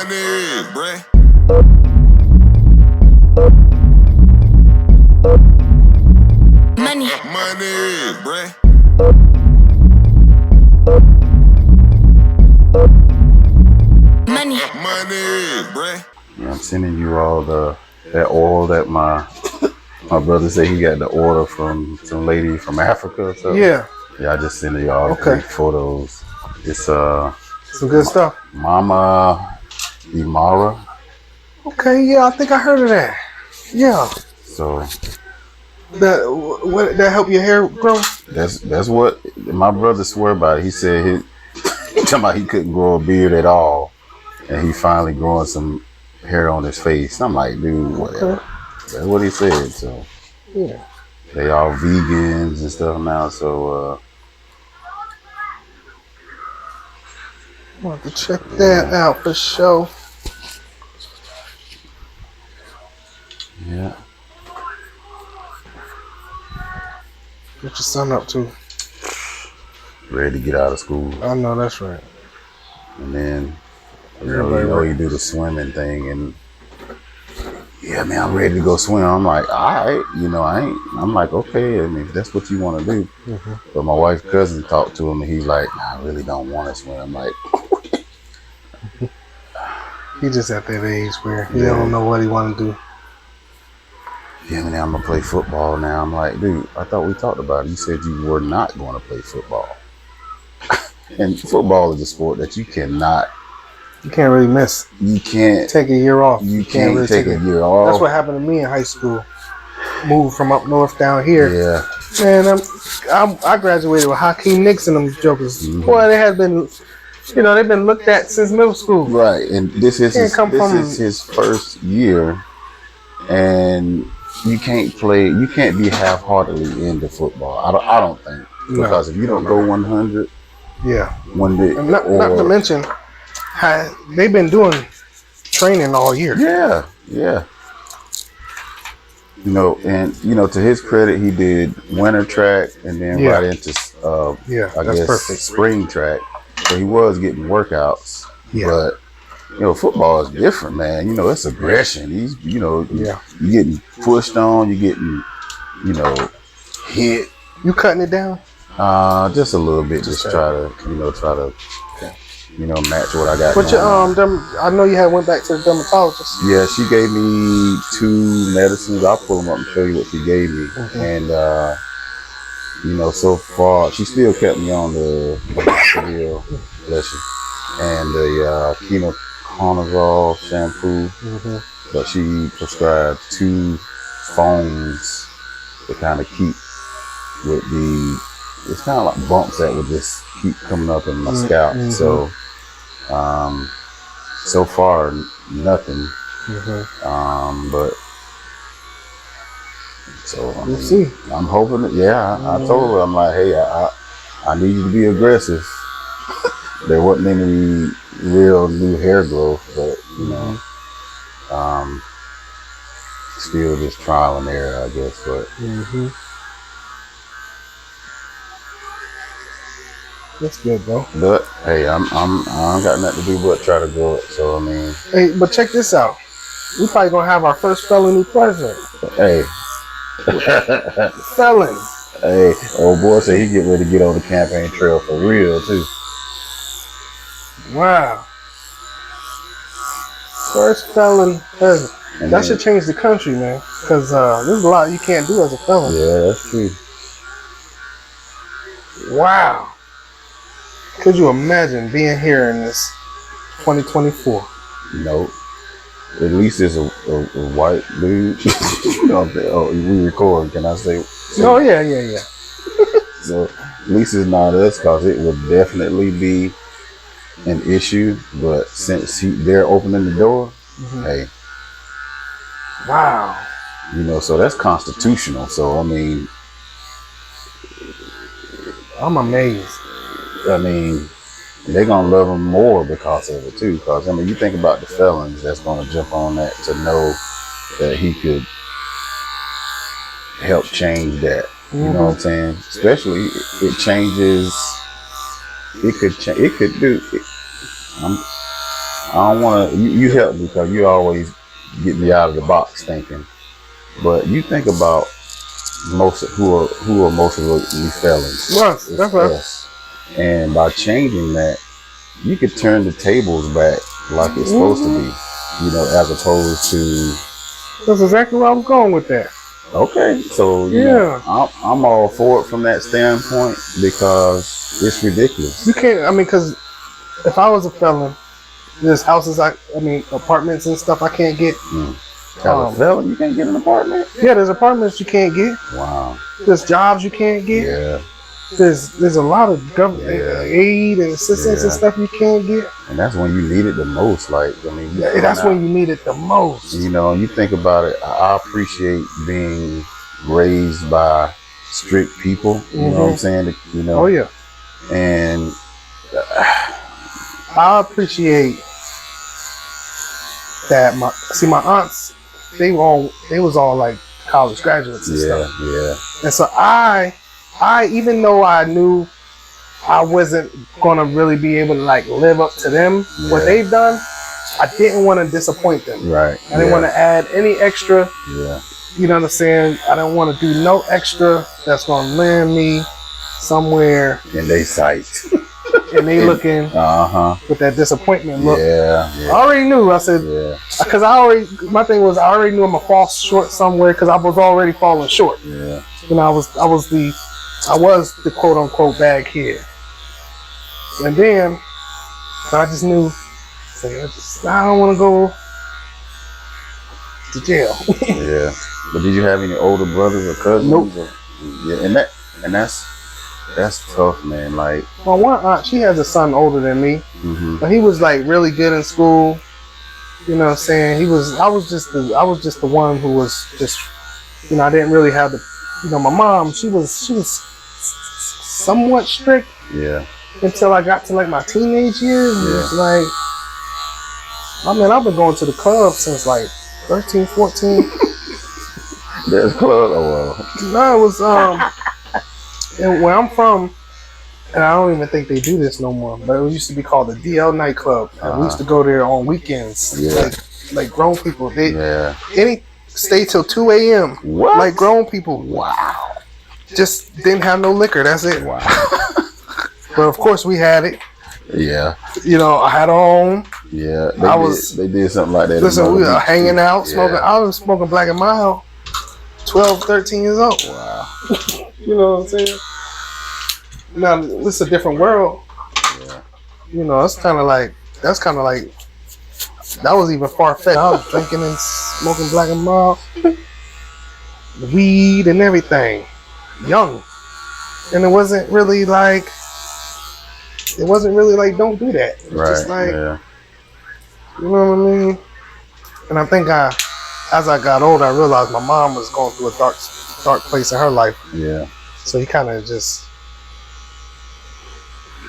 Money, bruh. Money, bruh. Money, bruh. Yeah, I'm sending you all that oil that my brother said he got the order from some lady from Africa or something. Yeah. Yeah, I just sent you all 3 photos. It's some good stuff. Mama Imara. Okay, yeah, I think I heard of that. Yeah. So that help your hair grow? That's what my brother swear by it. He said he talking about he couldn't grow a beard at all, and he finally growing some hair on his face. I'm like, dude, whatever. Okay. That's what he said. So yeah, they all vegans and stuff now. So I want to check that out for sure. Yeah. What your son up to? Ready to get out of school. I know that's right. And then you know you do the swimming thing, and yeah, man, I'm ready to go swim. I'm like, all right, I'm like, okay, I mean, if that's what you want to do. Mm-hmm. But my wife's cousin talked to him, and he's like, I really don't want to swim. I'm like, he just at that age where he don't know what he want to do. Yeah, man, I'm gonna play football now. I'm like, dude, I thought we talked about it. You said you were not going to play football. And football is a sport that you can't really miss. You can't take a year off. You can't really take a year off. off. That's what happened to me in high school. Moved from up north down here. Yeah. Man, I graduated with Hakeem Nicks and them jokers. Mm-hmm. Boy, they had been, they've been looked at since middle school. Right, and this is his first year, and you can't be half-heartedly into football. I don't think, because if you don't go 100, one day, and not to mention, they've been doing training all year. Yeah. To his credit, he did winter track and then right into I guess perfect. Spring track. So he was getting workouts. Yeah. But football is different, man. It's aggression. You're getting pushed on, you're getting, hit. You cutting it down? Just a little bit. Just try to match what I got. But I know you had went back to the dermatologist. Yeah, she gave me 2 medicines. I'll pull them up and show you what she gave me. Mm-hmm. And so far she still kept me on the Benadryl, bless you, and the ketoconazole shampoo. Mm-hmm. But she prescribed 2 foams to kind of keep with it's kind of like bumps that would just keep coming up in my scalp. Mm-hmm. So far nothing. Mm-hmm. But we'll see. I'm hoping that, I told her, I'm like, hey, I need you to be aggressive. There wasn't any real new hair growth, but still just trial and error, I guess. But that's good, bro. But hey, I don't got nothing to do but try to grow it. So I mean, hey, but check this out. We probably gonna have our first felony president. Hey, felon. Hey, old boy said he get ready to get on the campaign trail for real too. Wow. First felon president. That should change the country, man. Because there's a lot you can't do as a felon. Yeah, that's true. Wow. Could you imagine being here in this 2024? Nope. At least it's a white dude. Oh, we recording. Can I say? Oh, yeah. So at least it's not us, because it would definitely be an issue. But since they're opening the door, hey. Wow. So that's constitutional. So I mean, I'm amazed. I mean, they're gonna love him more because of it too. Because I mean, you think about the felons that's gonna jump on that to know that he could help change that. You know what I'm saying? Especially, it changes. It could do. I don't want to. You help me because you always get me out of the box thinking. But you think about who are most of these felons. Yes, that's right. Us. And by changing that, you could turn the tables back like it's supposed to be, you know, as opposed to. That's exactly where I was going with that. Okay, so you know, I'm all for it from that standpoint because it's ridiculous. You can't. I mean, because if I was a felon, there's houses, apartments and stuff I can't get. As a felon, you can't get an apartment? Yeah, there's apartments you can't get. Wow. There's jobs you can't get. Yeah. There's a lot of government aid and assistance and stuff you can't get. And that's when you need it the most. Like, I mean, that's when you need it the most. You know, you think about it. I appreciate being raised by strict people. You know what I'm saying? You know. Oh yeah. And I appreciate that. My aunts, they was all like college graduates and stuff. Yeah. And so I even though I knew I wasn't gonna really be able to like live up to them what they've done, I didn't want to disappoint them. Right. I didn't want to add any extra. Yeah. You know what I'm saying? I don't want to do no extra that's gonna land me somewhere in they sight. And they looking with that disappointment look. Yeah. I already knew. I said, because my thing was I already knew I'm gonna fall short somewhere because I was already falling short. Yeah. You know, I was the quote unquote bag kid. And then I just knew, I don't want to go to jail. Yeah. But did you have any older brothers or cousins? Nope. Yeah, and that's tough, man. Like, my one aunt, she has a son older than me, but he was like really good in school. You know what I'm saying? I was just the one who was just, you know, I didn't really have the, you know, my mom, she was somewhat strict. Yeah. Until I got to like my teenage years. It was like, I've been going to the club since like 13, 14. There's club. Oh well. No, it was and where I'm from, and I don't even think they do this no more, but it used to be called the DL nightclub. And we used to go there on weekends. Yeah. Like grown people. They stay till 2 a.m. What? Like grown people. Wow. Just didn't have no liquor. That's it. Wow. But of course we had it. Yeah. You know, I had our own. Yeah. They did something like that. Listen, we were hanging out, smoking. I was smoking Black and Mild, 12, 13 years old. Wow. You know what I'm saying? Now, this is a different world. Yeah. You know, that's kind of like, that was even far-fetched. I was drinking and smoking Black and Mild, weed and everything, young. And it wasn't really like, don't do that. It was just like, you know what I mean? And I think as I got older, I realized my mom was going through a dark place in her life. Yeah. So he kind of just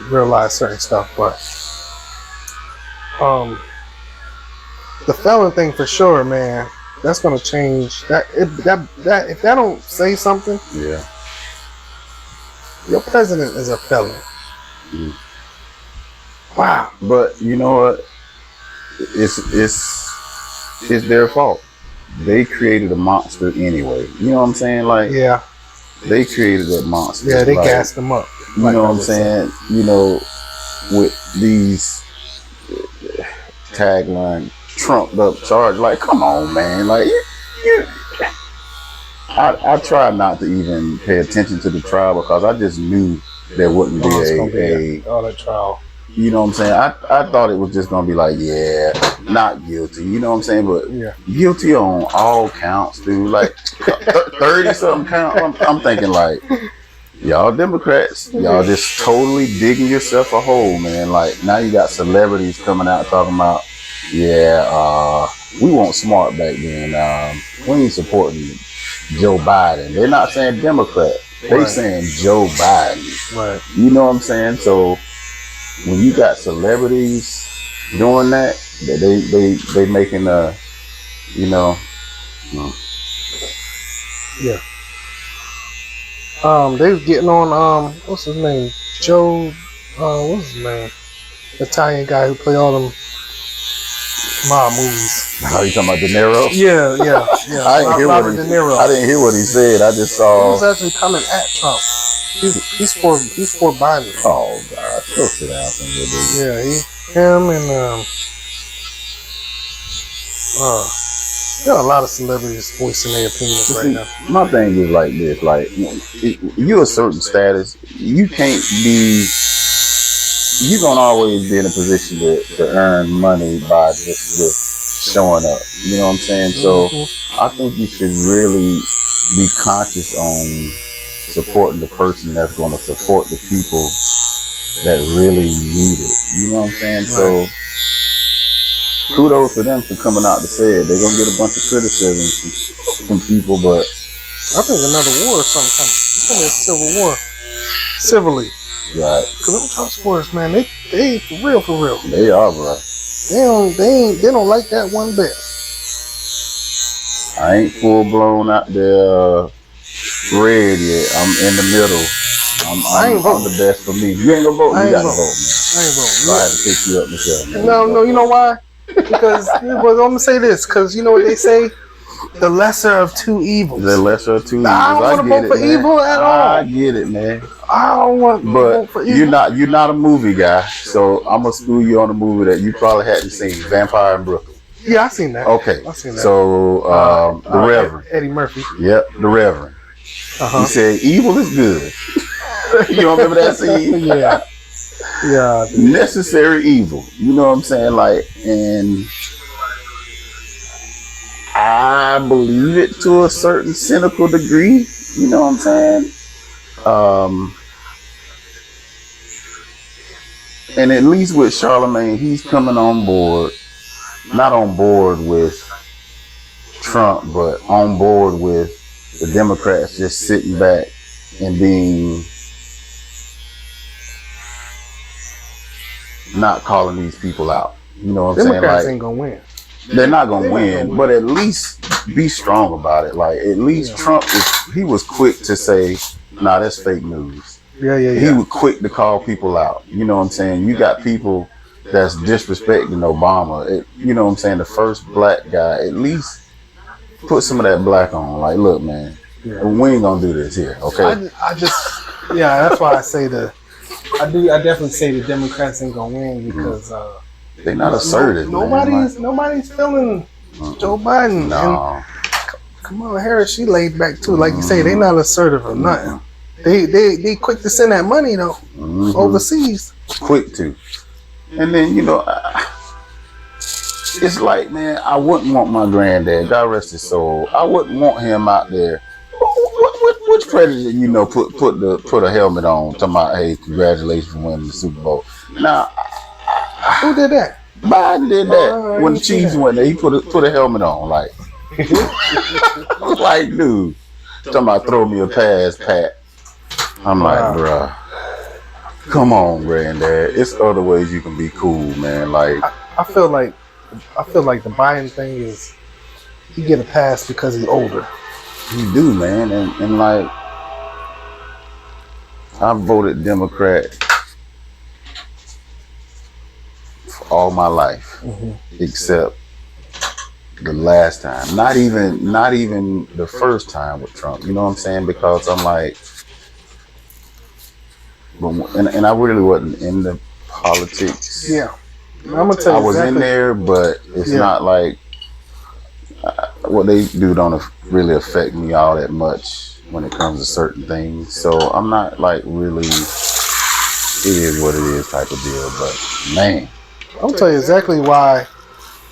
realized certain stuff. But the felon thing for sure, man, that's gonna change. If that don't say something, your president is a felon. Wow. But you know what? It's their fault. They created a monster anyway. You know what I'm saying? Like, they created that monster. Yeah, they gassed them up. You know what I'm saying? You know, with these tagline trumped up charge. Like, come on, man. Like, I try not to even pay attention to the trial because I just knew there wouldn't be a trial. You know what I'm saying? I thought it was just gonna be like, not guilty. You know what I'm saying? But guilty on all counts, dude. Like 30 something counts. I'm thinking like, y'all Democrats, y'all just totally digging yourself a hole, man. Like now you got celebrities coming out talking about, we weren't smart back then. We ain't supporting Joe Biden. They're not saying Democrat. They saying Joe Biden. Right. You know what I'm saying? So when you got celebrities doing that, they making they was getting on what's his name? Joe what's his name? Italian guy who play all them Mob movies. Oh, you talking about De Niro? Yeah. I didn't hear Robert De Niro. I didn't hear what he said. I just He saw. was actually coming at Trump. He's for Biden. Oh God, go sit down somewhere, dude. Yeah, him and there are a lot of celebrities voicing their opinions right now. My thing is like this: like you're a certain status, you can't be. You're gonna always be in a position to earn money by just showing up. You know what I'm saying? So I think you should really be conscious on supporting the person that's going to support the people that really need it. You know what I'm saying? So kudos to them for coming out to say it. They're going to get a bunch of criticism from people, but I think another war or something coming. It's going to be a civil war. Civilly. right. Because them Trump supporters, man, they for real. They are, bro. They don't like that one bit. I ain't full blown out there red yet. I'm in the middle. I'm the best for me. You ain't gonna vote? You got to vote, man. I ain't voting. So I had to pick you up, Michelle. No, you know why? Because I'm gonna say this, because you know what they say? The lesser of two evils. The lesser of two evils. I don't want to vote for evil at all. I get it, man. I don't want to vote for evil. You're not a movie guy, so I'm gonna school you on a movie that you probably hadn't seen, Vampire in Brooklyn. Yeah, I seen that. Okay, I seen that. So the Reverend. Eddie Murphy. Yep, the Reverend. He said evil is good. You don't remember that scene? Yeah. Necessary evil. You know what I'm saying? Like, and I believe it to a certain cynical degree. You know what I'm saying? And at least with Charlemagne, he's coming on board, not on board with Trump, but on board with the Democrats just sitting back and being not calling these people out. You know what I'm saying? Democrats Like, ain't gonna win. they're not gonna win, but at least be strong about it. Like, at least Trump he was quick to say, nah, that's fake news. Yeah. He was quick to call people out. You know what I'm saying? You got people that's disrespecting Obama. You know what I'm saying? The first black guy, at least put some of that black on. Like, look, man, we ain't gonna do this here, okay? I just that's why I say I definitely say the Democrats ain't gonna win because they're not assertive. Nobody's feeling Joe Biden. No. And Kamala Harris, she laid back too. Like you say, they not assertive or nothing. They quick to send that money though overseas. Quick to. And then, you know, it's like, man, I wouldn't want my granddad, God rest his soul, I wouldn't want him out there. Which president, you know, put a helmet on, talking about, hey, congratulations for winning the Super Bowl. Now, who did that? Biden did that when the Chiefs went there. He put a helmet on, like, like, dude, talking about throw me a pass, Pat. I'm like, bruh, come on, granddad. It's other ways you can be cool, man. Like, I feel like the Biden thing is he get a pass because he's older. you do, man, and like, I voted Democrat for all my life, except the last time. Not even the first time with Trump. You know what I'm saying? Because I'm like, and I really wasn't in the politics. Yeah, I'm gonna tell you. I was in there, but it's not like what they do don't really affect me all that much when it comes to certain things. So I'm not like really, it is what it is type of deal. But man, I'll tell you exactly why.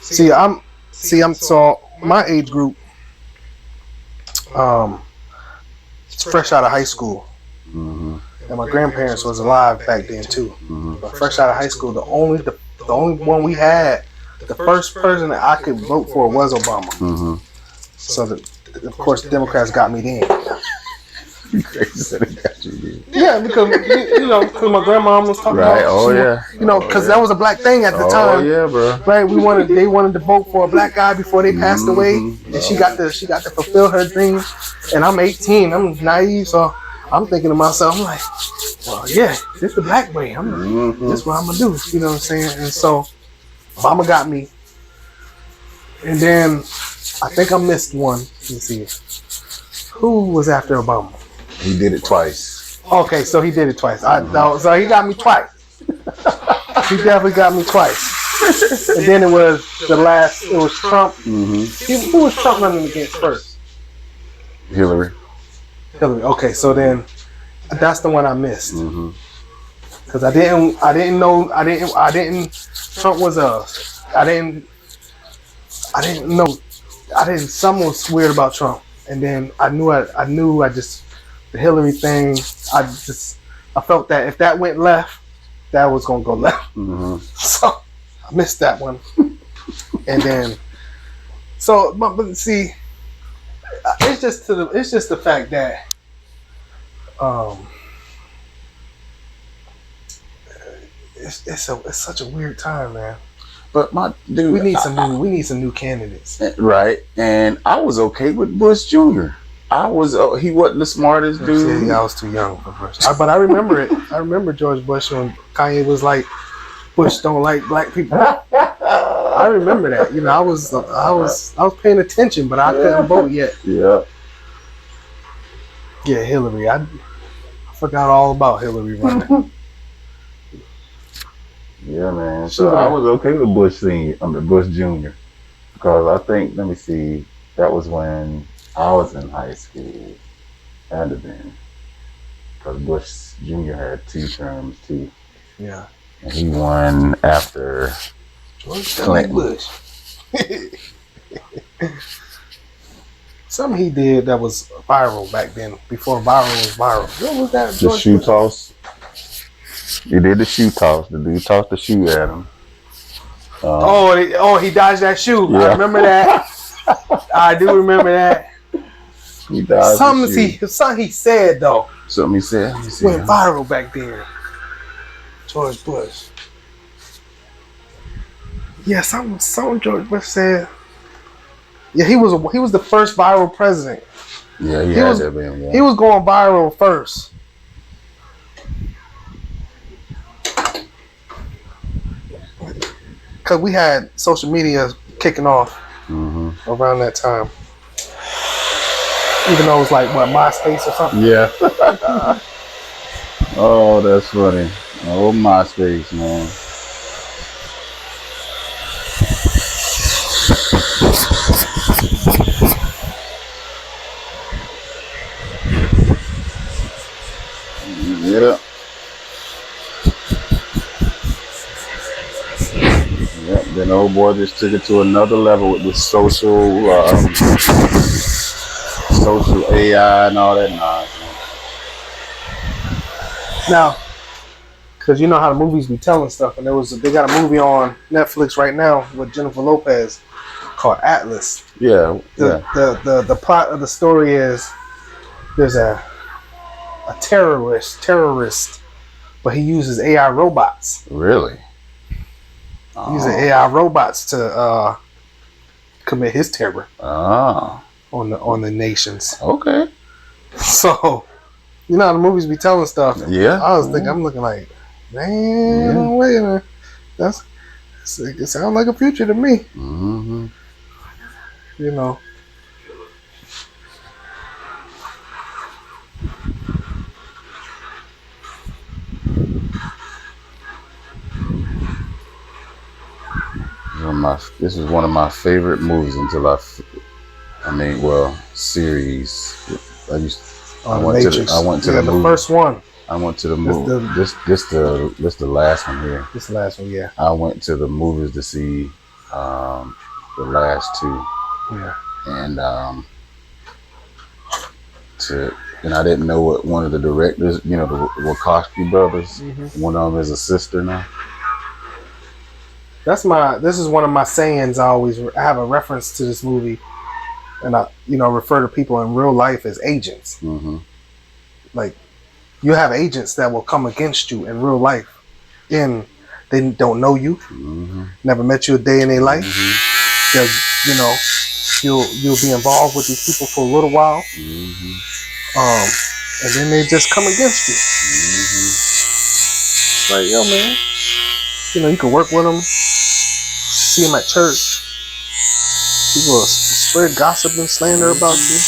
So my age group, it's fresh out of high school. And my grandparents was alive back then too. But fresh out of high school, the only one we had, the first person that I could vote for was Obama. So of course the Democrats got me then. Yeah, because because my grandma was talking about, because that was a black thing at the time. Oh yeah, bro. Right, they wanted to vote for a black guy before they passed away, and she got to fulfill her dreams. And I'm 18, I'm naive, so I'm thinking to myself, I'm like, well, yeah, this the black way. This is what I'm gonna do. You know what I'm saying? And so Obama got me. And then I think I missed one. Let me see. Who was after Obama? He did it twice. Okay, so he did it twice. So he got me twice. He definitely got me twice. And then it was the last. It was Trump. Who was Trump running against first? Hillary. Okay, so then that's the one I missed. Because I didn't know. Trump was something was weird about Trump. And then I knew the Hillary thing, I felt that if that went left, that was gonna go left. So I missed that one. And then, but see, it's just the fact that it's such a weird time, man. But my dude, we need some new candidates, right? And I was okay with Bush Jr. He wasn't the smartest dude. Yeah, I was too young for Bush, but I remember it. I remember George Bush when Kanye was like, "Bush don't like black people." I remember that. You know, I was paying attention, but I couldn't vote yet. Yeah. Yeah, Hillary. I forgot all about Hillary running. Yeah, man. So I was okay with Bush Senior, Bush Jr. Because I think, let me see, that was when I was in high school. Had to been. Because Bush Jr. had 2 terms too. Yeah. And he won after George Clinton. Bush. Something he did that was viral back then, before viral was viral. What was that? The shoe toss. He did the shoe toss. The dude tossed the shoe at him. He dodged that shoe. Yeah. I remember that. I do remember that. He dodged Something he said though. Something he said. Went viral back then. George Bush. Yeah, something George Bush said. Yeah, he was the first viral president. Yeah, he had that been. Yeah. He was going viral first. Because we had social media kicking off around that time. Even though it was like, what, MySpace or something? Yeah. Oh, that's funny. Oh, MySpace, man. Yeah. Yep, then old boy just took it to another level with the social AI and all that nonsense. Now, because you know how the movies be telling stuff, and they got a movie on Netflix right now with Jennifer Lopez called Atlas. Yeah. The plot of the story is there's a terrorist, but he uses AI robots. Really? He uses AI robots to commit his terror on the nations. Okay. So, you know how the movies be telling stuff. Yeah. I'm looking like, man, wait a minute. It sounds like a future to me. Mm-hmm. You know. This is one of my favorite movies until series. I went to the first one. I went to the movie. This the last one here. This the last one, yeah. I went to the movies to see the last 2. Yeah. And I didn't know what one of the directors, the Wachowski brothers, one of them is a sister now. This is one of my sayings. I have a reference to this movie, and I refer to people in real life as agents. Mm-hmm. Like, you have agents that will come against you in real life, and they don't know you, never met you a day in their life. You'll be involved with these people for a little while, and then they just come against you. Like, yo, man, you can work with them, see them at church, People will spread gossip and slander about you.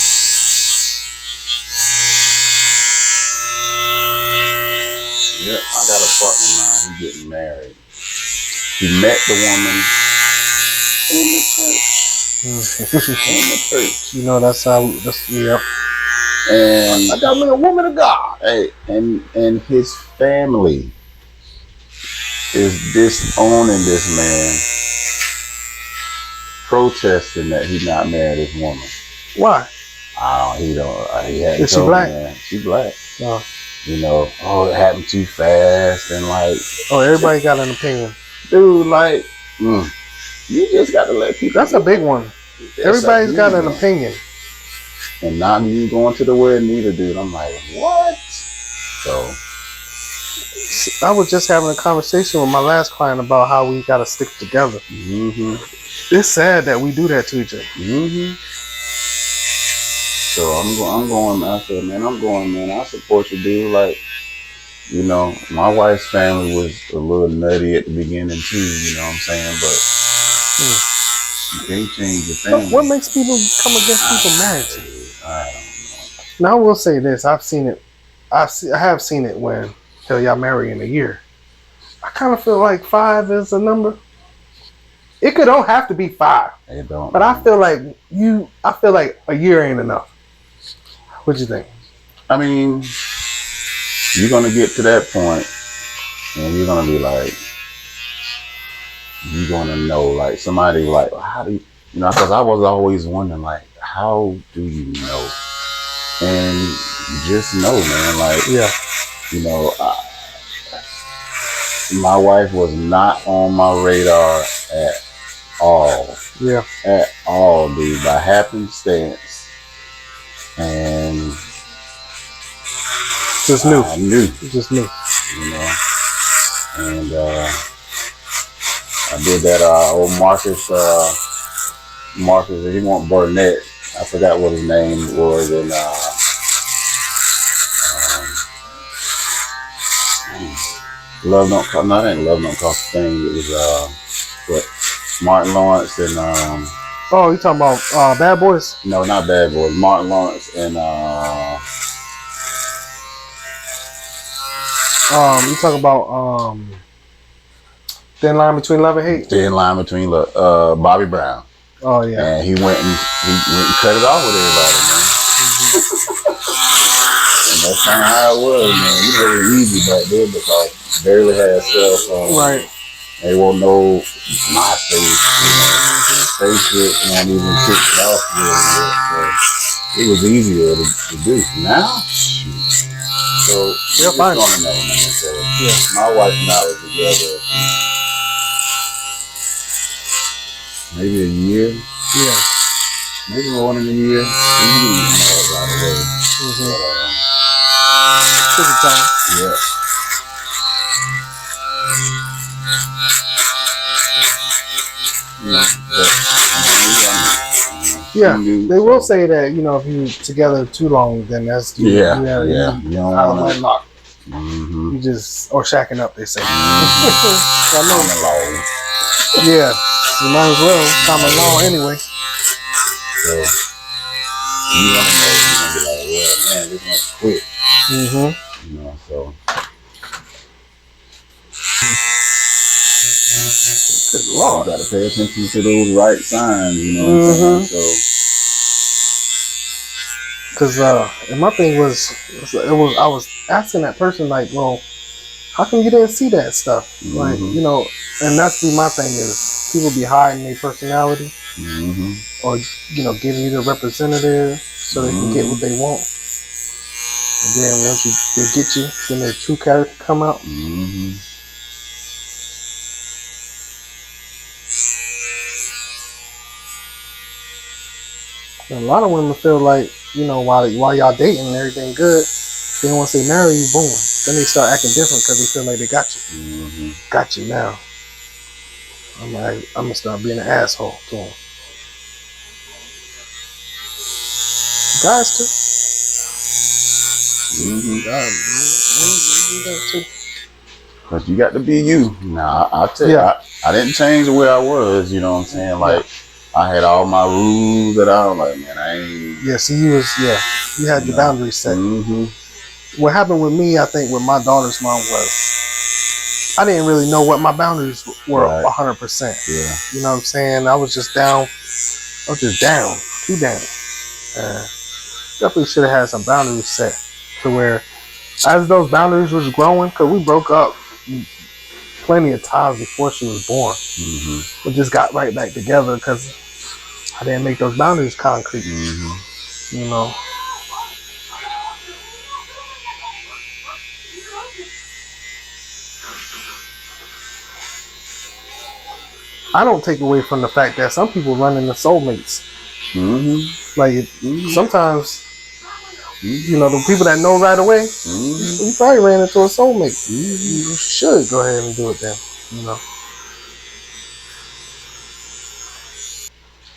Yep, I got a partner of mine. He's getting married. He met the woman in the church. In the church. You know, that's how. Yep. And I got me a woman of God. hey, and his family is disowning this man, protesting that he not married this woman. Why? He hadn't Is she told black? me, man. She black. No. You know, it happened too fast and like. Oh, everybody got an opinion. Dude, like, you just got to let people. That's a big one. Everybody's got an opinion. And not even going to the wedding either, dude. I'm like, what? So. I was just having a conversation with my last client about how we got to stick together. It's sad that we do that to each other. So I'm going. I said, man, I support you, dude. Like, you know, my wife's family was a little nutty at the beginning too. You know what I'm saying? But you can't change your family. What makes people come against people marriage? I don't know. Now I will say this: I've seen it. I have seen it when y'all marry in a year. I kind of feel like 5 is a number. It don't have to be 5. It don't. But I feel like a year ain't enough. What you think? I mean, you're gonna get to that point, and you're gonna be like, you're gonna know, like somebody like, how do you know? Because I was always wondering, like, how do you know? And you just know, man. Like, yeah, you know, my wife was not on my radar at all. Yeah, at all, dude. By happenstance. And just knew. I knew. Just knew. You know. And I did that old Marcus, he want Burnett. I forgot what his name was. And Love Don't Cost, no, it ain't Love Don't Cost a thing. It was what, Martin Lawrence and oh, you talking about Bad Boys? no, not Bad Boys. Martin Lawrence and you talking about Thin Line Between Love and Hate? Thin Line Between Bobby Brown. Oh yeah. And he went and cut it off with everybody, man. And that's kind of how it was, man. It was very easy back then because barely had cell phones. Right. They won't know MySpace, Facebook won't even kick it off really yet. So it was easier to do. Now, so you're fine. gonna know, man. So yeah, my wife and I were together maybe a year. Yeah. Maybe more than a year. We didn't know right away. Took your time. Yeah. Yeah, they will say that, you know, if you're together too long, then that's you don't want to lock. You just, or shacking up, they say. I know. Yeah, you might as well. Common law anyway. So, you want to know, you're going to be like, well, man, this one's quick. You know, so. Good Lord. You got to pay attention to those right signs, you know what I'm saying? So. Because and my thing was, I was asking that person, like, well, how come you didn't see that stuff? Like, you know, and that's my thing is, people be hiding their personality. Or, you know, giving you the representative so they can get what they want. And then once they get you, then their true character come out. And a lot of women feel like, you know, while y'all dating and everything good, then once they marry you, boom, then they start acting different because they feel like they got you. Got you now. I'm like, I'm gonna start being an asshole to them. Guys too. Cause you got to be you. Nah, I'll tell you, I didn't change the way I was, you know what I'm saying? Like, I had all my rules that I was like, man, I ain't. Yeah, see, you had your boundaries set. Mm-hmm. What happened with me, I think, with my daughter's mom was I didn't really know what my boundaries were 100%. Yeah. You know what I'm saying? I was just down. I was just down, too down. Definitely should have had some boundaries set to where, as those boundaries was growing, because we broke up plenty of times before she was born. Mm-hmm. We just got right back together because I didn't make those boundaries concrete. Mm-hmm. You know. I don't take away from the fact that some people run into soulmates. Mm-hmm. Like sometimes, you know, the people that know right away, you probably ran into a soulmate. You should go ahead and do it then. You know.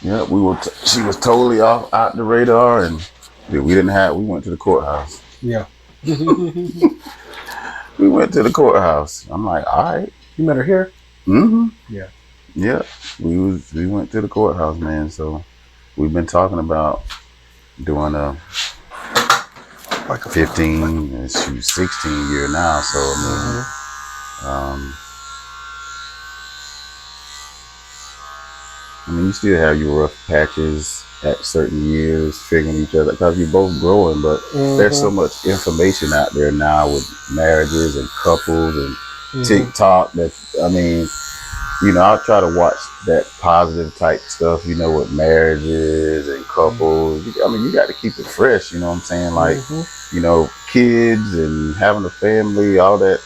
Yeah, she was totally out the radar, and we went to the courthouse. Yeah. We went to the courthouse. I'm like, all right. You met her here? Mm-hmm. Yeah. Yeah. We went to the courthouse, man. So we've been talking about doing like a 15 and 16 year now. So I mean, you still have your rough patches at certain years, figuring each other, because you're both growing, but there's so much information out there now with marriages and couples and TikTok that, I mean, you know, I'll try to watch that positive type stuff, you know, with marriages and couples. I mean, you got to keep it fresh, you know what I'm saying? Like, you know, kids and having a family, all that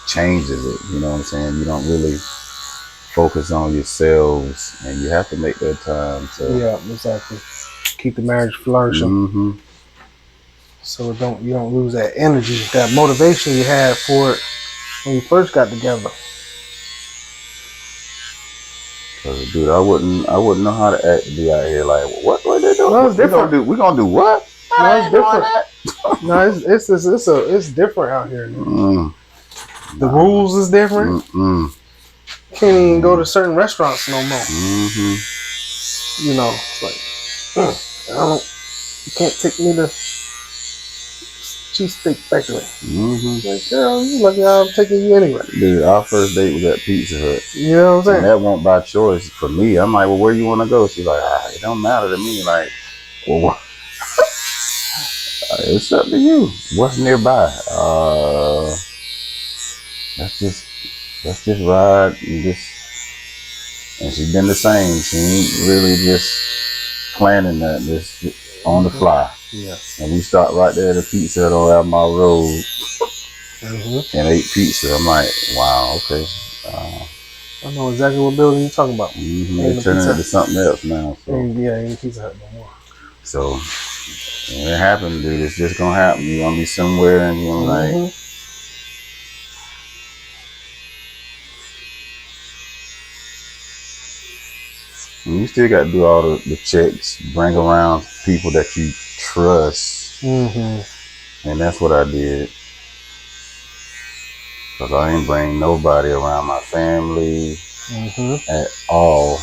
changes it, you know what I'm saying? You don't really focus on yourselves, and you have to make that time. So yeah, exactly. Keep the marriage flourishing, so you don't lose that energy, that motivation you had for it when you first got together. Dude, I wouldn't know how to act to be out here. Like, what they doing? No, it's different. We gonna do what? No, it's different. No, it's different out here. The rules is different. Can't even go to certain restaurants no more. You know, it's like, you can't take me to Cheesesteak Factory. Like, girl, you lucky I'm taking you anyway. Dude, our first date was at Pizza Hut. You know what I'm saying? And that won't by choice for me. I'm like, well, where you want to go? She's like, it don't matter to me. Like, well, what? It's up to you. What's nearby? Let's just ride and just. And she's been the same. She ain't really just planning that. Just on the fly. Yeah. And we stopped right there at the Pizza Hut on Albemarle Road and ate pizza. I'm like, wow, okay. I know exactly what building you're talking about. They're turning into something else now. So. Ain't Pizza Hut no more. So, when it happened, dude, it's just gonna happen. You're gonna be somewhere and you're gonna like. And you still got to do all the checks, bring around people that you trust. And that's what I did. Because I ain't bring nobody around my family at all.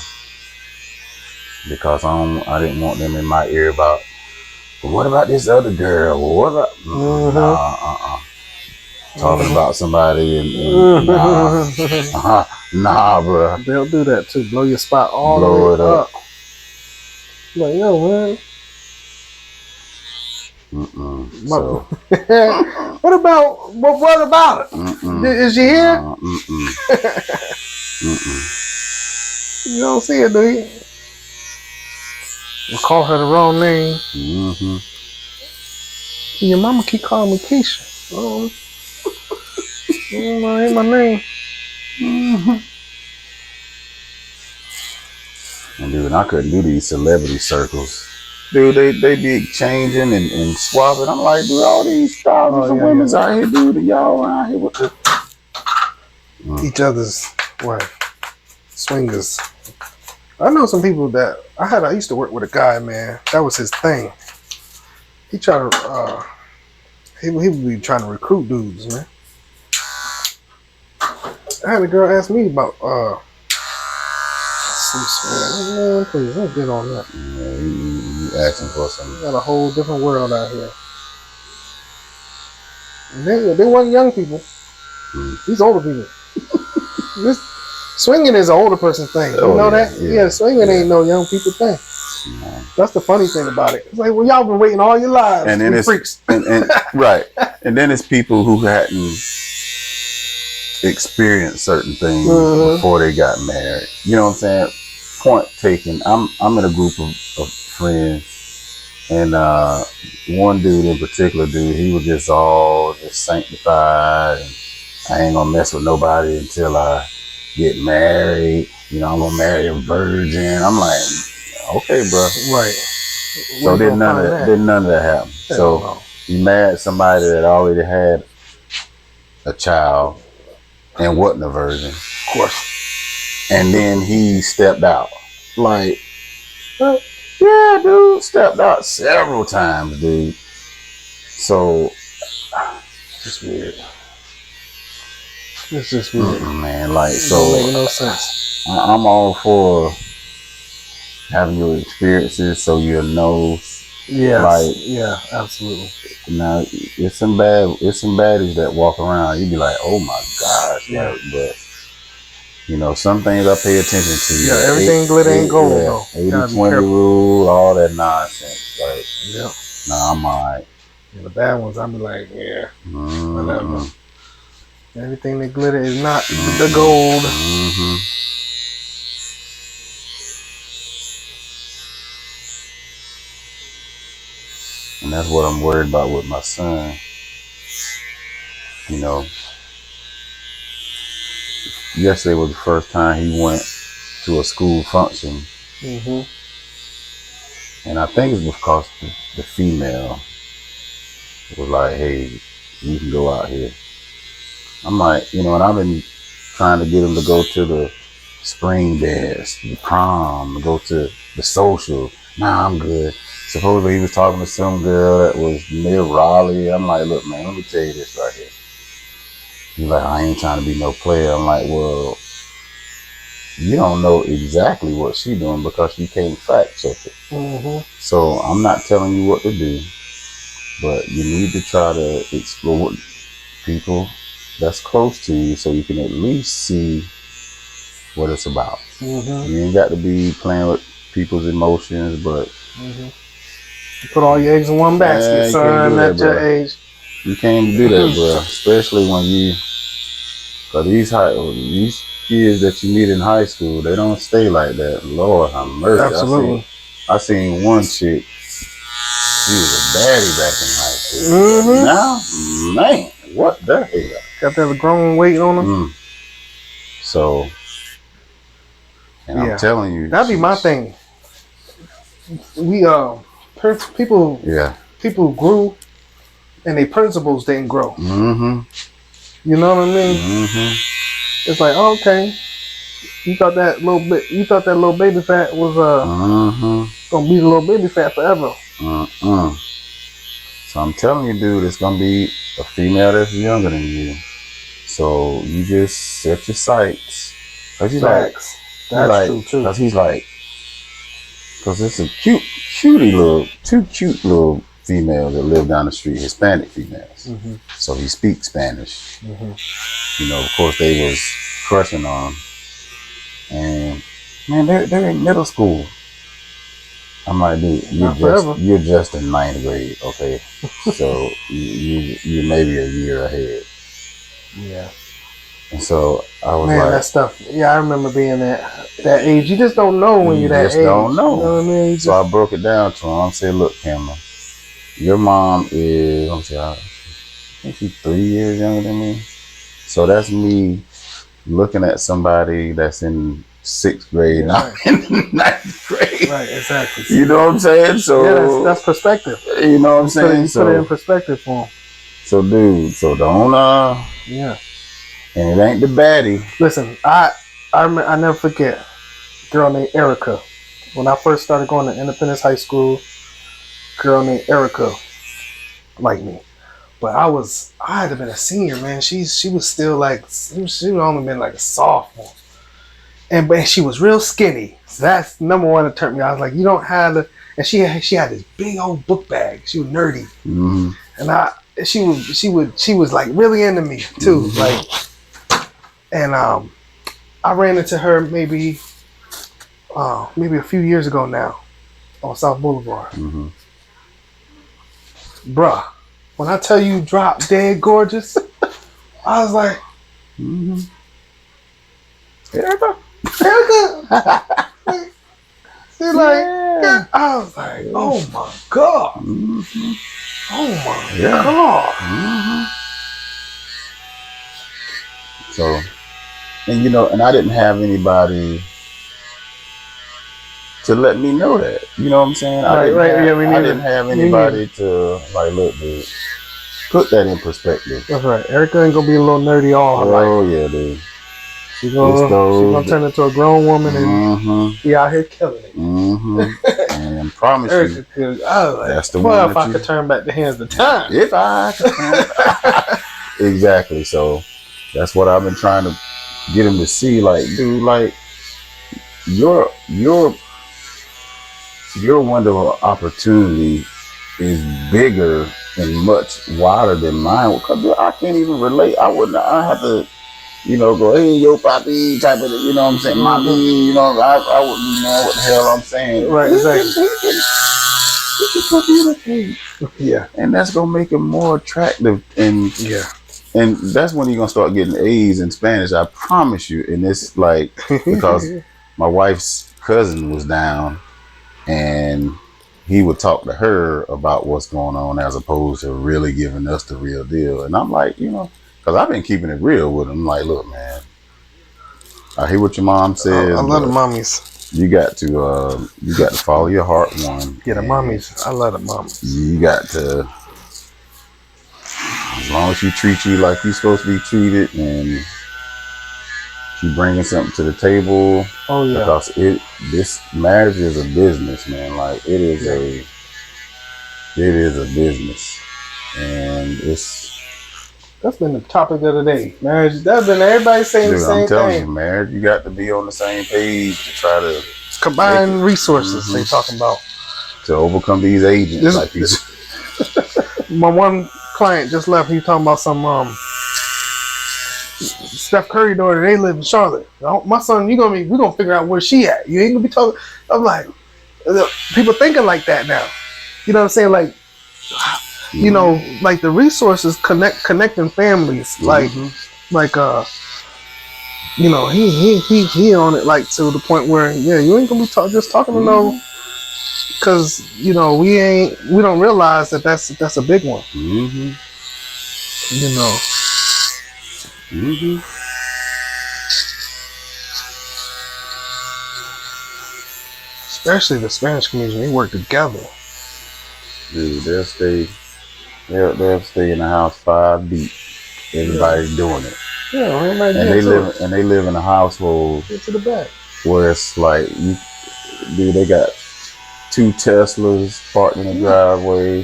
Because I didn't want them in my ear about, well, what about this other girl? Well, what about... Talking about somebody and nah, bro. They'll do that too. Blow your spot all the way up. Like, yo, man. So. What about it? Is she here? You don't see it, do you? We'll call her the wrong name. Your mama keep calling me Keisha. Oh, ain't my name. And dude, I couldn't do these celebrity circles. Dude, they be changing and swapping. I'm like, dude, all these thousands of women's out here, dude, y'all around here with the each other's swingers. I know some people that I used to work with a guy, man. That was his thing. He tried to he would be trying to recruit dudes, man. I had a girl ask me about Man, please don't get on that. Yeah, you asking for something. We got a whole different world out here. And they weren't young people. These older people. This swinging is an older person thing. You know that? Yeah, swinging ain't no young people thing. No. That's the funny thing about it. It's like, well, y'all been waiting all your lives. And then it's freaks. and right. And then it's people who hadn't experienced certain things before they got married. You know what I'm saying? Point taken. I'm in a group of friends, and one dude in particular, he was just all just sanctified, and I ain't gonna mess with nobody until I get married. You know, I'm gonna marry a virgin. I'm like, okay, bro. Right. So none of that happen. So you married somebody that already had a child and wasn't a virgin. Of course. And then he stepped out. Like, yeah, dude, stepped out several times, dude. So, it's just weird. It's just weird. Man, like, it so. Don't make no sense. I'm all for having your experiences so you'll know. Yeah, like, yeah, absolutely. Now, it's some baddies that walk around. You be like, oh my gosh, yeah. Like, but you know, some things I pay attention to. Yeah, everything glitter ain't gold though. 80-20 rule, all that nonsense. Like, yeah. Nah, I'm alright. And the bad ones, I'm like, yeah, whatever. Everything that glitter is not the gold. And that's what I'm worried about with my son. You know, yesterday was the first time he went to a school function. And I think it's because the female was like, hey, you can go out here. I'm like, you know, and I've been trying to get him to go to the spring dance, the prom, go to the social. Nah, I'm good. Supposedly he was talking to some girl that was near Raleigh. I'm like, look, man, let me tell you this right here. He's like, I ain't trying to be no player. I'm like, well, you don't know exactly what she's doing because you can't fact check it. So I'm not telling you what to do, but you need to try to explore people that's close to you so you can at least see what it's about. You ain't got to be playing with people's emotions, but you put all your eggs in one basket, son, at your age. You can't do that, bro. Especially when cause these kids that you meet in high school, they don't stay like that. Lord have mercy. Absolutely. I seen one chick, she was a baddie back in high school. Now, man, what the hell? Got that grown weight on them. So, and I'm telling you, that'd be my thing. We people grew and their principles didn't grow. You know what I mean? It's like, oh, okay, you thought that little baby fat was gonna be the little baby fat forever. So I'm telling you, dude, it's gonna be a female that's younger than you. So you just set your sights. Cause he's like, that's true too. Cause he's like, cause it's a two cute little females that live down the street, Hispanic females. So he speaks Spanish. You know, of course they was crushing on him. And man, they're in middle school. I'm like, dude, you're just in 9th grade, okay? So you're maybe a year ahead. Yeah. And so I was like, that stuff. Yeah, I remember being that age. You just don't know when you're that age. You just don't know. You know what I mean? So I broke it down to him. I said, look, Cameron, your mom is, I think she's 3 years younger than me. So that's me looking at somebody that's in 6th grade, not in 9th grade. Right, exactly. You know what I'm saying? So yeah, that's perspective. You know what I'm saying? Put it in perspective for him. So dude, so don't yeah. And it ain't the baddie. Listen, I never forget a girl named Erica. When I first started going to Independence High School, a girl named Erica liked me. But I had to been a senior, man. She was still like, she would only been like a sophomore. but she was real skinny. So that's number one that turned me. I was like, you don't have the. And she had this big old book bag. She was nerdy, and she was like really into me too. Like, and I ran into her maybe a few years ago now on South Boulevard. Bruh, when I tell you drop dead gorgeous, I was like, Erica. She's like, I was like, oh my God. Oh my God. So, and you know, and I didn't have anybody to let me know that. You know what I'm saying? I didn't have anybody to like, look, dude, put that in perspective. That's right. Erica ain't gonna be a little nerdy all her life. Oh yeah, dude. She's gonna turn into a grown woman and be out here killing it. And I promise Erica you, could, I was like, that's the well, one. If I could turn back the hands of time. If I could. Exactly. So that's what I've been trying to get him to see. Like, dude, like your window of opportunity is bigger and much wider than mine. Because I can't even relate. I have to, you know, go, hey, yo, papi, type of, you know what I'm saying, mommy, you know, I wouldn't even know what the hell I'm saying. Right, exactly. We can communicate. Yeah. And that's going to make him more attractive. And and that's when you're going to start getting A's in Spanish, I promise you. And it's like, because my wife's cousin was down and he would talk to her about what's going on as opposed to really giving us the real deal. And I'm like, you know, because I've been keeping it real with him. Like, look, man, I hear what your mom says. I love the mommies. You got to follow your heart, one. Yeah, the mommies. I love the mommies. You got to, as long as she treats you like you're supposed to be treated, and she bringing something to the table. Oh yeah. Because this marriage is a business, man. Like it is a business, and that's been the topic of the day. Marriage. That's been everybody saying the same I'm telling thing. you, marriage. You got to be on the same page to try to combine resources. They talking about to overcome these agents. My one client just left. He talking about some Steph Curry daughter. They live in Charlotte. My son, we're gonna figure out where she at. You ain't gonna be talking. I'm like, people thinking like that now. You know what I'm saying? Like, you know, like the resources connecting families. Like, you know, he on it like to the point where you ain't gonna be just talking to no. Because, you know, we don't realize that's a big one. You know. Especially the Spanish community, they work together. Dude, they'll stay in the house 5 deep. Everybody's doing it. Yeah, everybody and they live in a household get to the back where it's like they got 2 Teslas parked in the driveway.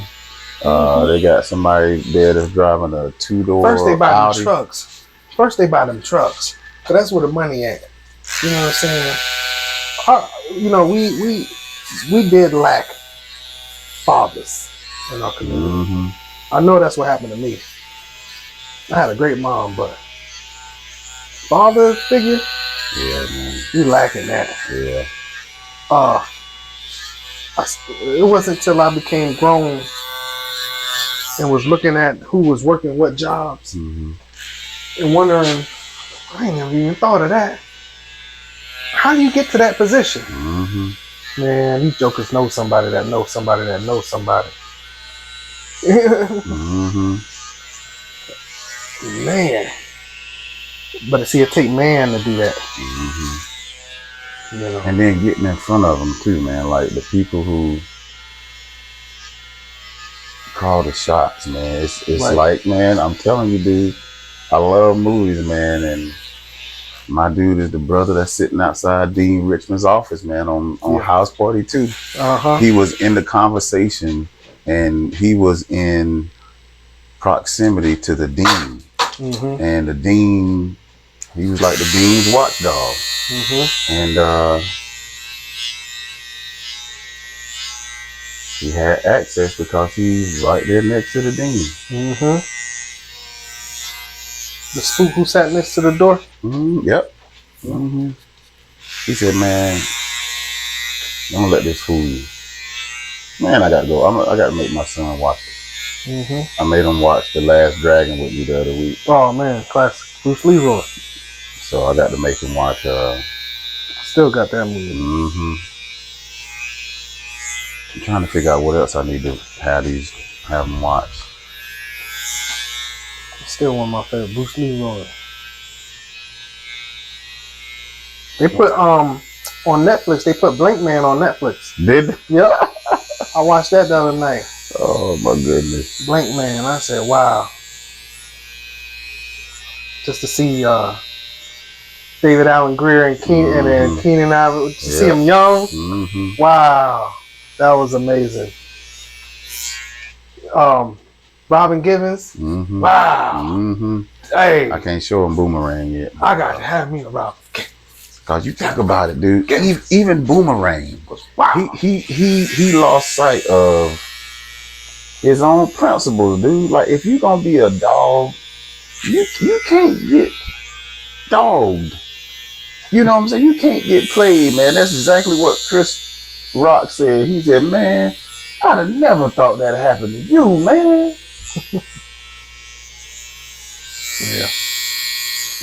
They got somebody there that's driving a 2-door First they buy Audi. them trucks. Cause that's where the money at. You know what I'm saying? You know, we did lack fathers in our community. I know that's what happened to me. I had a great mom, but father figure, man, we lacking that. It wasn't until I became grown and was looking at who was working what jobs and wondering, I ain't never even thought of that. How do you get to that position? Man, these jokers know somebody that knows somebody that knows somebody. Man. But see, it take man to do that. You know? And then getting in front of them too, man. Like the people who call the shots, man. It's like, man, I'm telling you, dude, I love movies, man, and my dude is the brother that's sitting outside Dean Richmond's office, man, on House Party 2. He was in the conversation and he was in proximity to the dean. And the dean He was like the Dean's watchdog. And he had access because he's right there next to the Dean. The spook who sat next to the door? Yep. He said, man, don't let this fool you. Man, I gotta go. I gotta make my son watch it. I made him watch The Last Dragon with me the other week. Oh man, classic. Bruce Leroy. So I got to make him watch. Still got that movie. I'm trying to figure out what else I need to have him watch. Still one of my favorite, Bruce Leroy. They put on Netflix. They put Blank Man on Netflix. Did they? Yep. I watched that the other night. Oh my goodness. Blank Man. I said, wow. Just to see David Allen Greer and Keenan Ivory, to see him young. Wow, that was amazing. Robin Givens. Wow. Hey, I can't show him Boomerang yet. I got to have me a Robin Givens. Cause you think about it, dude. Even Boomerang, wow. He lost sight of his own principles, dude. Like if you gonna be a dog, you can't get dogged. You know what I'm saying? You can't get played, man. That's exactly what Chris Rock said. He said, man, I'd have never thought that happened to you, man. Yeah.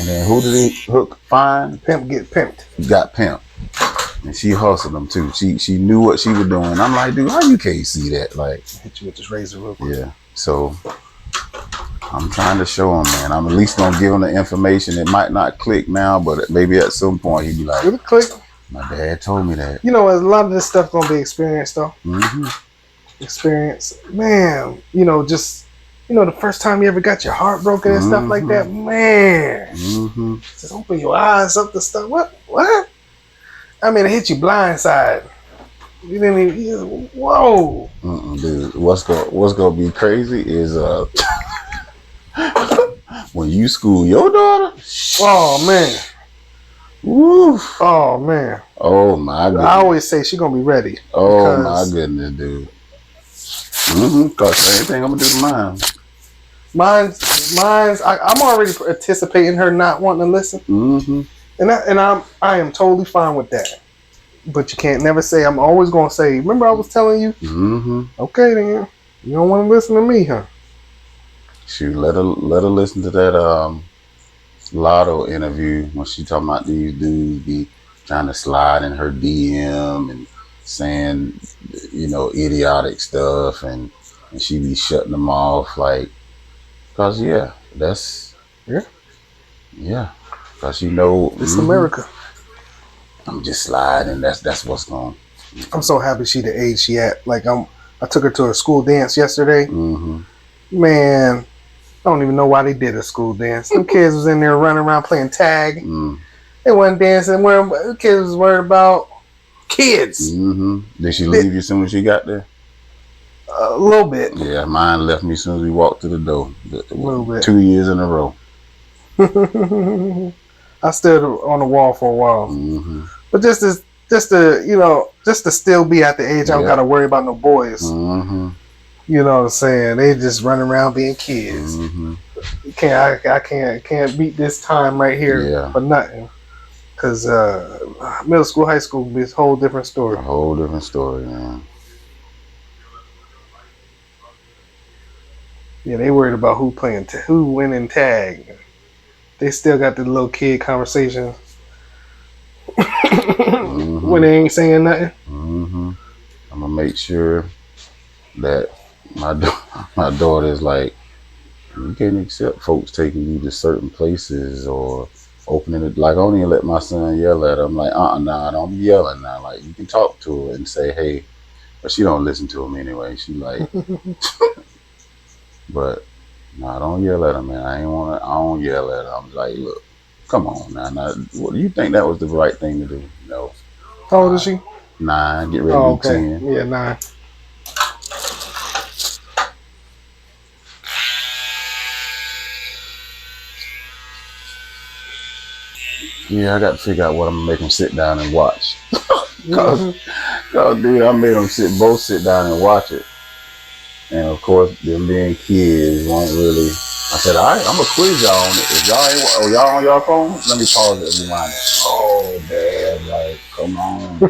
And then who did he find? Pimp get pimped. Got pimped. And she hustled him too. She knew what she was doing. I'm like, dude, how you can't see that? Like, hit you with this razor real quick. Yeah. So I'm trying to show him, man. I'm at least gonna give him the information. It might not click now, but maybe at some point he'd be like, it'll click. My dad told me that. You know, a lot of this stuff gonna be experience though. Experience, man. You know, just the first time you ever got your heart broken and stuff like that, man. Just open your eyes up to stuff. What? I mean, it hit you blindside. You didn't even. Whoa. Dude, what's gonna be crazy is when you school your daughter. Oh man. Woo. Oh man. Oh my goodness. I always say she's gonna be ready. Oh my goodness, dude. Cause anything I'm gonna do to mine. Mine's. I'm already anticipating her not wanting to listen. And I am totally fine with that. But you can't never say. I'm always gonna say. Remember, I was telling you. Okay, then you don't want to listen to me, huh? Shoot, let her listen to that Lotto interview when she talking about these dudes be trying to slide in her DM and saying, idiotic stuff, and she be shutting them off, like, cause cause it's America. I'm just sliding. That's what's going. I'm so happy she the age she at. Like I took her to a school dance yesterday. Man, I don't even know why they did a school dance. Them kids was in there running around playing tag. They wasn't dancing. The kids was worried about kids. Did she leave you as soon as she got there? A little bit. Yeah, mine left me as soon as we walked through the door. A little bit. 2 years in a row. I stood on the wall for a while. But just to still be at the age I don't gotta worry about no boys. You know what I'm saying? They just running around being kids. I can't beat this time right here for nothing. Cause middle school, high school will be a whole different story. A whole different story, man. Yeah, they worried about who winning tag. They still got the little kid conversation when they ain't saying nothing. I'm gonna make sure that my daughter is like, you can't accept folks taking you to certain places or opening it. Like, I don't even let my son yell at her. I'm like, nah, don't be yelling now. Like, you can talk to her and say, hey, but she don't listen to him anyway. She like, but nah, don't yell at her, man. I don't yell at her. I'm like, look, come on now. What do you think that was the right thing to do? No. How old is she? 9. Get ready to be 10. Yeah, 9. Yeah, I got to figure out what I'm gonna make them sit down and watch. Cause dude, I made them both sit down and watch it. And of course, them being kids won't really. I said, all right, I'm gonna quiz y'all on it. If y'all ain't, y'all on your phone, let me pause it and rewind it. Oh, Dad, like, come on.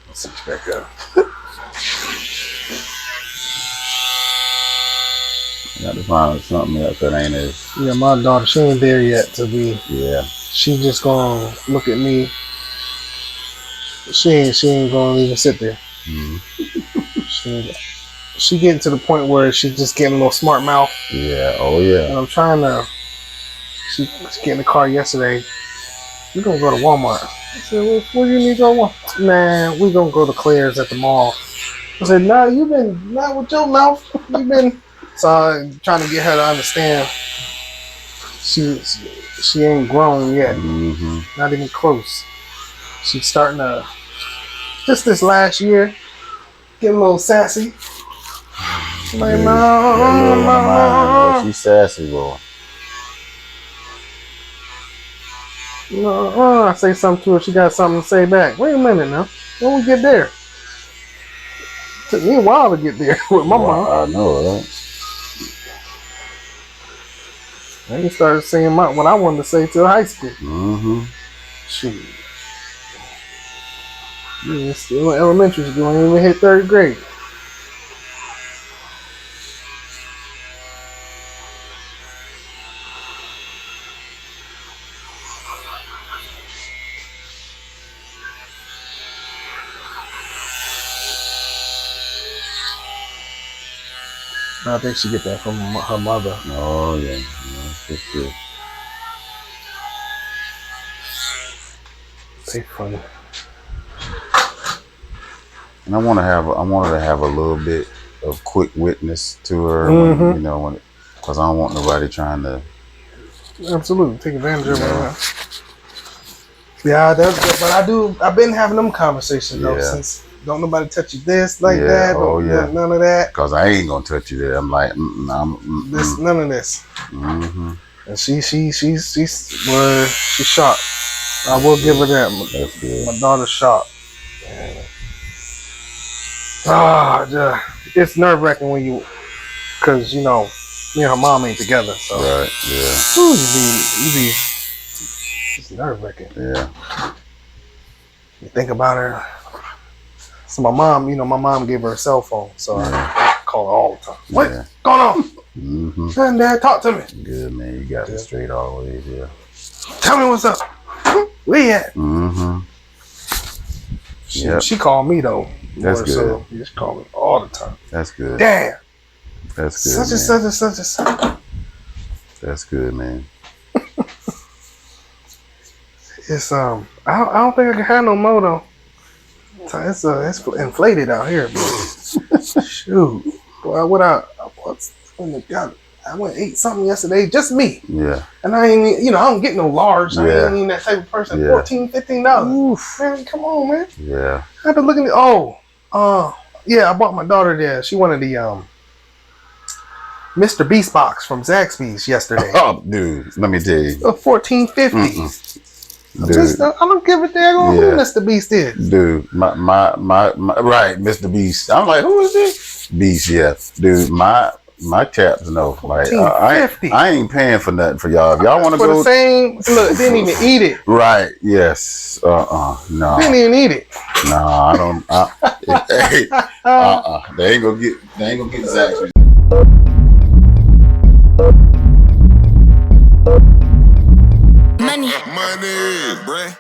Let's switch back up. I got to find something else that ain't as. Yeah, my daughter, she ain't there yet to be. Yeah. She just gonna look at me. She ain't gonna even sit there. She getting to the point where she's just getting a little smart mouth. Yeah. Oh yeah. And I'm trying to. She get in the car yesterday. We gonna go to Walmart. I said, well, where do you need to go? Walmart? Man, we gonna go to Claire's at the mall. I said, nah, you been not with your mouth. You been. So I'm trying to get her to understand. She ain't grown yet. Not even close. She's starting to. Just this last year, get a little sassy. Like, no. She's sassy, boy. No, I say something to her, she got something to say back. Wait a minute now. When we get there? Took me a while to get there with my mom. I know, right? I just started saying what I wanted to say till high school. Shoot. Yeah, still in elementary school, I ain't even hit 3rd grade. I think she get that from her mother. Oh yeah, that's good. They funny. And I wanted to have a little bit of quick witness to her, when, you know, because I don't want nobody trying to. Absolutely, take advantage of her. Yeah, that's good. But I've been having them conversations though since. Don't nobody touch you this like that. None of that. Cause I ain't gonna touch you there. I'm like, this, none of this. And she's shocked. I will give her that. That's good. My daughter's shocked. It's nerve wracking when you, cause you know, me and her mom ain't together. So right, yeah. You be, it's nerve wracking. Yeah. You think about her. So my mom gave her a cell phone, so I call her all the time. What's going on? Son, Dad, talk to me. Good, man. You got me straight all the way here. Tell me what's up. Where you at? She called me though. That's good. So she just called me all the time. That's good. Dad. That's good. Such and such and such and such. That's good, man. It's I don't think I can have no more though. It's inflated out here, bro. Shoot, boy, I went and ate something yesterday, just me. Yeah. And I ain't, I don't get no large. I ain't even that type of person. $14, $15. Man, come on, man. Yeah. I had to look at it. I bought my daughter there. She wanted the Mr. Beast box from Zaxby's yesterday. Oh, dude, let me tell you. $14.50. Dude. I don't give a damn who Mr. Beast is. Dude, my right, Mr. Beast. I'm like, who is this? Beast, yeah. Dude, my chaps know. Like, I ain't paying for nothing for y'all. If y'all want to go for the same, look, didn't even eat it. Right? Yes. No. Didn't even eat it. No, I don't. They ain't gonna get Zaxby's. Money, bruh.